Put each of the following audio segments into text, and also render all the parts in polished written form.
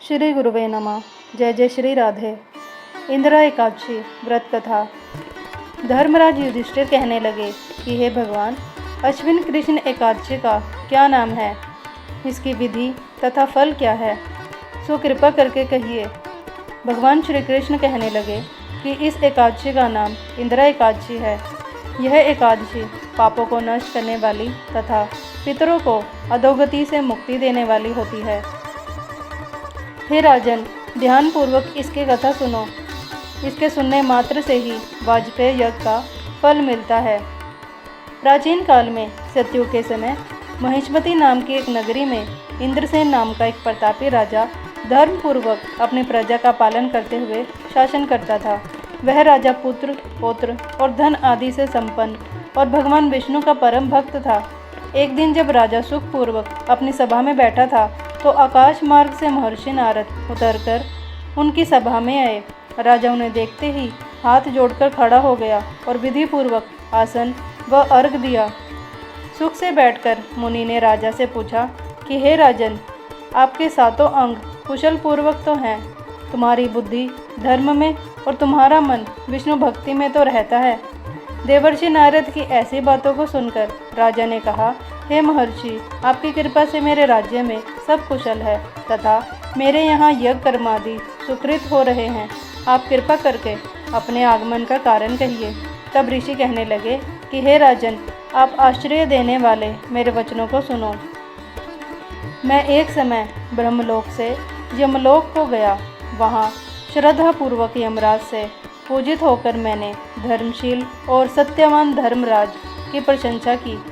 श्री गुरुवे नमः। जय जय श्री राधे। इंदिरा एकादशी व्रत कथा। धर्मराज युधिष्ठिर कहने लगे कि हे भगवान, अश्विन कृष्ण एकादशी का क्या नाम है, इसकी विधि तथा फल क्या है, सो कृपा करके कहिए। भगवान श्री कृष्ण कहने लगे कि इस एकादशी का नाम इंदिरा एकादशी है। यह एकादशी पापों को नष्ट करने वाली तथा पितरों को अधोगति से मुक्ति देने वाली होती है। हे राजन, ध्यानपूर्वक इसकी कथा सुनो। इसके सुनने मात्र से ही वाजपेय यज्ञ का फल मिलता है। प्राचीन काल में सतयुग के समय महिष्मती नाम की एक नगरी में इंद्रसेन नाम का एक प्रतापी राजा धर्मपूर्वक अपनी प्रजा का पालन करते हुए शासन करता था। वह राजा पुत्र, पौत्र और धन आदि से संपन्न और भगवान विष्णु का परम भक्त था। एक दिन जब राजा सुखपूर्वक अपनी सभा में बैठा था तो आकाश मार्ग से महर्षि नारद उतरकर उनकी सभा में आए। राजा उन्हें देखते ही हाथ जोड़कर खड़ा हो गया और विधिपूर्वक आसन व अर्घ दिया। सुख से बैठकर मुनि ने राजा से पूछा कि हे राजन, आपके सातों अंग कुशल पूर्वक तो हैं, तुम्हारी बुद्धि धर्म में और तुम्हारा मन विष्णु भक्ति में तो रहता है। देवर्षि नारद की ऐसी बातों को सुनकर राजा ने कहा, हे महर्षि, आपकी कृपा से मेरे राज्य में सब कुशल है तथा मेरे यहाँ यज्ञ कर्मादि सुकृत हो रहे हैं। आप कृपा करके अपने आगमन का कारण कहिए। तब ऋषि कहने लगे कि हे राजन, आप आश्चर्य देने वाले मेरे वचनों को सुनो। मैं एक समय ब्रह्मलोक से यमलोक को गया। वहाँ श्रद्धापूर्वक यमराज से पूजित होकर मैंने धर्मशील और सत्यवान धर्मराज की प्रशंसा की।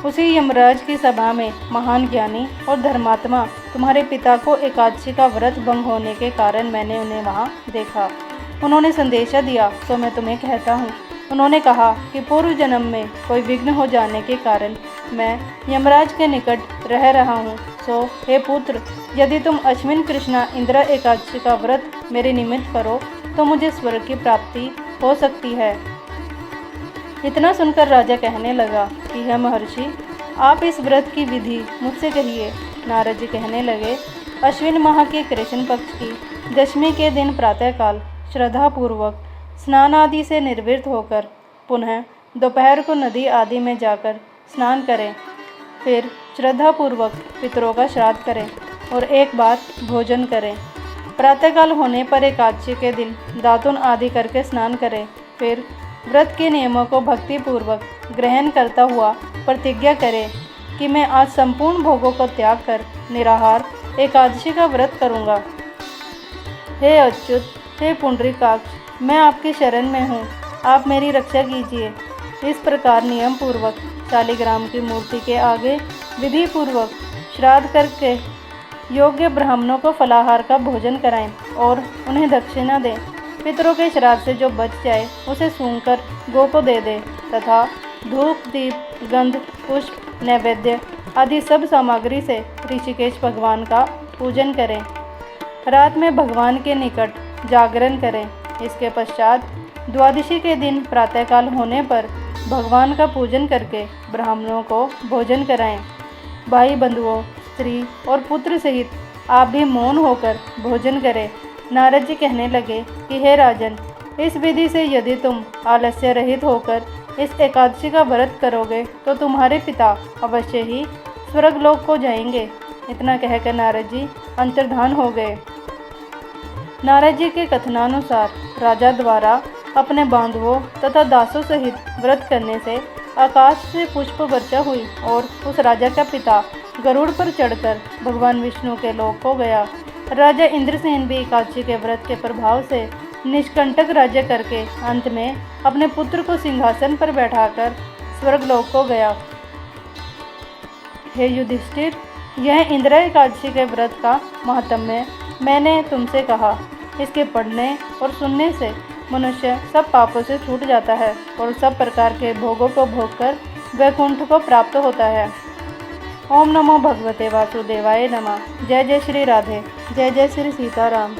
उसी यमराज की सभा में महान ज्ञानी और धर्मात्मा तुम्हारे पिता को एकादशी का व्रत भंग होने के कारण मैंने उन्हें वहाँ देखा। उन्होंने संदेशा दिया तो मैं तुम्हें कहता हूँ। उन्होंने कहा कि पूर्व जन्म में कोई विघ्न हो जाने के कारण मैं यमराज के निकट रह रहा हूँ। सो हे पुत्र, यदि तुम अश्विन कृष्णा इंदिरा एकादशी का व्रत मेरे निमित्त करो तो मुझे स्वर्ग की प्राप्ति हो सकती है। इतना सुनकर राजा कहने लगा कि हे महर्षि, आप इस व्रत की विधि मुझसे कहिए। नारद जी कहने लगे, अश्विन माह के कृष्ण पक्ष की दशमी के दिन प्रातःकाल श्रद्धापूर्वक स्नान आदि से निर्वृत्त होकर पुनः दोपहर को नदी आदि में जाकर स्नान करें। फिर श्रद्धापूर्वक पितरों का श्राद्ध करें और एक बार भोजन करें। प्रातःकाल होने पर एकादशी के दिन दातुन आदि करके स्नान करें। फिर व्रत के नियमों को भक्तिपूर्वक ग्रहण करता हुआ प्रतिज्ञा करें कि मैं आज संपूर्ण भोगों को त्याग कर निराहार एकादशी का व्रत करूँगा। हे अच्युत, हे पुंडरीकाक्ष, मैं आपकी शरण में हूँ, आप मेरी रक्षा कीजिए। इस प्रकार नियम पूर्वक शालिग्राम की मूर्ति के आगे विधि पूर्वक श्राद्ध करके योग्य ब्राह्मणों को फलाहार का भोजन कराएं और उन्हें दक्षिणा दें। पितरों के श्राद्ध से जो बच जाए उसे सूंघकर गौ को दे दें तथा धूप, दीप, गंध, पुष्प, नैवेद्य आदि सब सामग्री से ऋषिकेश भगवान का पूजन करें। रात में भगवान के निकट जागरण करें। इसके पश्चात द्वादशी के दिन प्रातःकाल होने पर भगवान का पूजन करके ब्राह्मणों को भोजन कराएं। भाई बंधुओं, स्त्री और पुत्र सहित आप भी मौन होकर भोजन करें। नारद जी कहने लगे कि हे राजन, इस विधि से यदि तुम आलस्य रहित होकर इस एकादशी का व्रत करोगे तो तुम्हारे पिता अवश्य ही स्वर्गलोक को जाएंगे। इतना कहकर नारद जी अंतर्धान हो गए। नारद जी के कथनानुसार राजा द्वारा अपने बांधवों तथा दासों सहित व्रत करने से आकाश से पुष्प वर्षा हुई और उस राजा का पिता गरुड़ पर चढ़कर भगवान विष्णु के लोक को गया। राजा इंद्रसेन भी एकादशी के व्रत के प्रभाव से निष्कंटक राज्य करके अंत में अपने पुत्र को सिंहासन पर बैठाकर स्वर्गलोक को गया। हे युधिष्ठिर, यह इंदिरा एकादशी के व्रत का महात्म्य मैंने तुमसे कहा। इसके पढ़ने और सुनने से मनुष्य सब पापों से छूट जाता है और सब प्रकार के भोगों को भोगकर वैकुंठ को प्राप्त होता है। ओम नमो भगवते वासुदेवाय नमः। जय जय श्री राधे। जय जय श्री सीताराम।